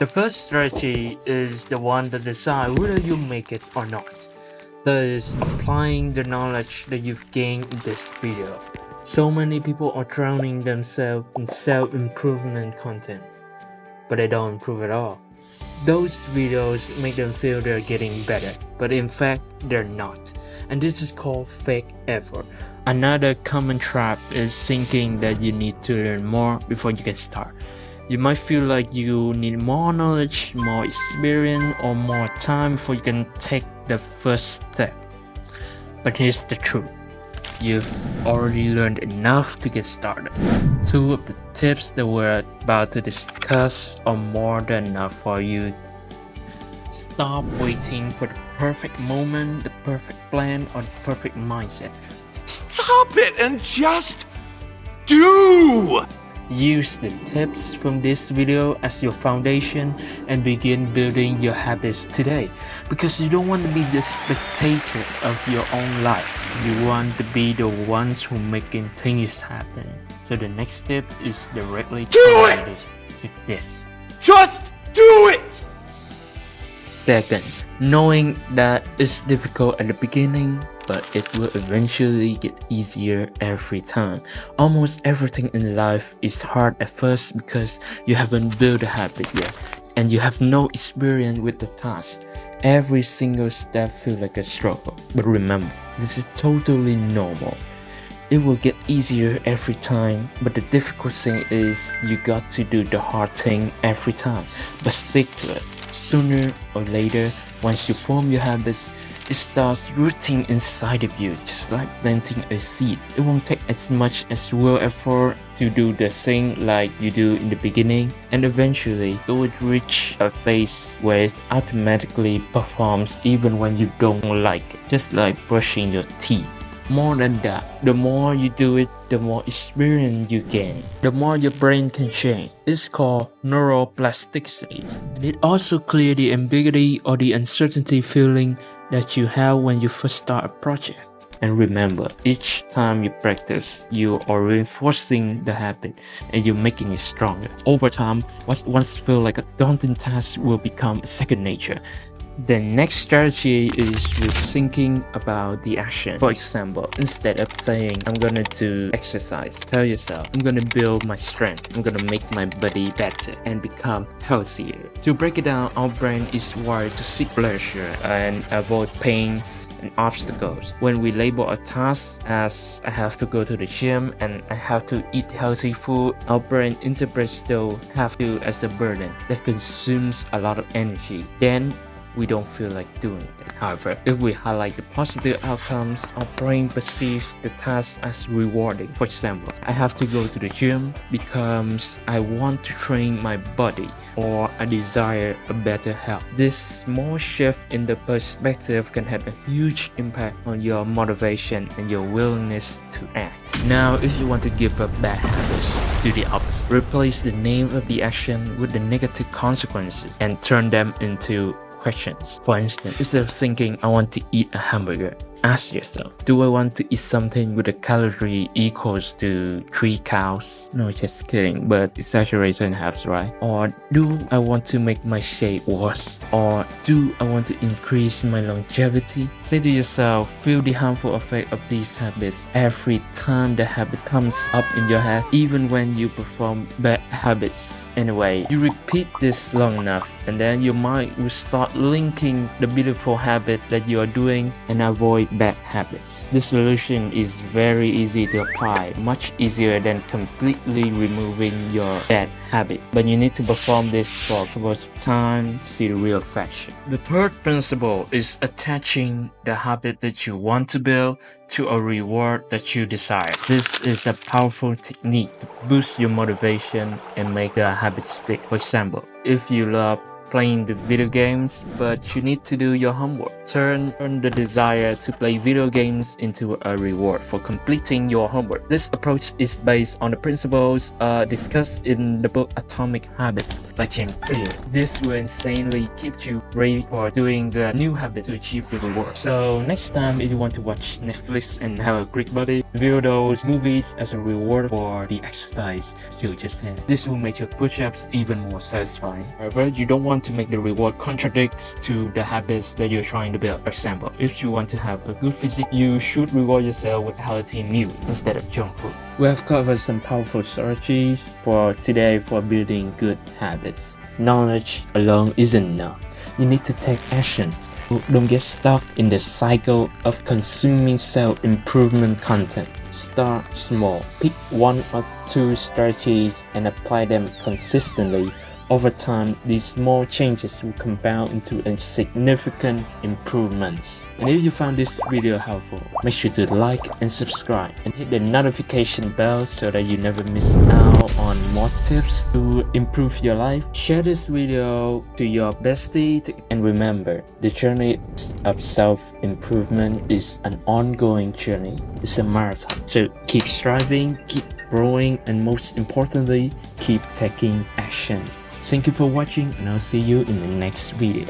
The first strategy is the one that decides whether you make it or not. That is applying the knowledge that you've gained in this video. So many people are drowning themselves in self-improvement content, but they don't improve at all. Those videos make them feel they're getting better, but in fact they're not. And this is called fake effort. Another common trap is thinking that you need to learn more before you can start. You might feel like you need more knowledge, more experience, or more time before you can take the first step. But here's the truth. You've already learned enough to get started. Two of the tips that we're about to discuss are more than enough for you. Stop waiting for the perfect moment, the perfect plan, or the perfect mindset. Stop it and just do! Use the tips from this video as your foundation and begin building your habits today, because you don't want to be the spectator of your own life. You want to be the ones who making things happen. So the next tip is directly related to this. Just do it! Second, knowing that it's difficult at the beginning, but it will eventually get easier every time. Almost everything in life is hard at first because you haven't built a habit yet, and you have no experience with the task. Every single step feels like a struggle, but remember, this is totally normal. It will get easier every time, but the difficult thing is you got to do the hard thing every time, but stick to it. Sooner or later, once you form your habits, it starts rooting inside of you, just like planting a seed. It won't take as much as will effort to do the thing like you do in the beginning, and eventually it would reach a phase where it automatically performs even when you don't like it, just like brushing your teeth. More than that, the more you do it, the more experience you gain, the more your brain can change. It's called neuroplasticity, and it also clears the ambiguity or the uncertainty feeling that you have when you first start a project. And remember, each time you practice, you are reinforcing the habit and you're making it stronger. Over time, what once felt like a daunting task will become second nature. The next strategy is rethinking about the action. For example, instead of saying, I'm gonna do exercise, tell yourself, I'm gonna build my strength, I'm gonna make my body better and become healthier. To break it down, our brain is wired to seek pleasure and avoid pain and obstacles. When we label a task as I have to go to the gym and I have to eat healthy food, our brain interprets the have to as a burden that consumes a lot of energy. Then we don't feel like doing it. However, if we highlight the positive outcomes, our brain perceives the task as rewarding. For example, I have to go to the gym because I want to train my body, or I desire a better health. This small shift in the perspective can have a huge impact on your motivation and your willingness to act. Now, if you want to give up bad habits, do the opposite. Replace the name of the action with the negative consequences and turn them into questions. For instance, instead of thinking I want to eat a hamburger, ask yourself, do I want to eat something with a calorie equals to 3 cows? No, just kidding, but exaggeration helps, right? Or do I want to make my shape worse? Or do I want to increase my longevity? Say to yourself, feel the harmful effect of these habits every time the habit comes up in your head, even when you perform bad habits anyway. You repeat this long enough, and then your mind will start linking the beautiful habit that you are doing and avoid bad habits. The solution is very easy to apply, much easier than completely removing your bad habit. But you need to perform this for a couple of times to see the real effect. The third principle is attaching the habit that you want to build to a reward that you desire. This is a powerful technique to boost your motivation and make the habit stick. For example, if you love playing the video games, but you need to do your homework. Turn the desire to play video games into a reward for completing your homework. This approach is based on the principles discussed in the book Atomic Habits by James Clear. This will insanely keep you ready for doing the new habit to achieve the reward. So next time, if you want to watch Netflix and have a great body, view those movies as a reward for the exercise you just had. This will make your push-ups even more satisfying. However, you don't want to make the reward contradicts to the habits that you're trying to build. For example, if you want to have a good physique, you should reward yourself with healthy meal instead of junk food. We have covered some powerful strategies for today for building good habits. Knowledge alone isn't enough. You need to take actions. Don't get stuck in the cycle of consuming self-improvement content. Start small. Pick 1 or 2 strategies and apply them consistently. Over time, these small changes will compound into a significant improvements. And if you found this video helpful, make sure to like and subscribe and hit the notification bell so that you never miss out on more tips to improve your life. Share this video to your bestie and remember, the journey of self-improvement is an ongoing journey. It's a marathon. So keep striving, keep growing, and most importantly, keep taking action. Thank you for watching, and I'll see you in the next video.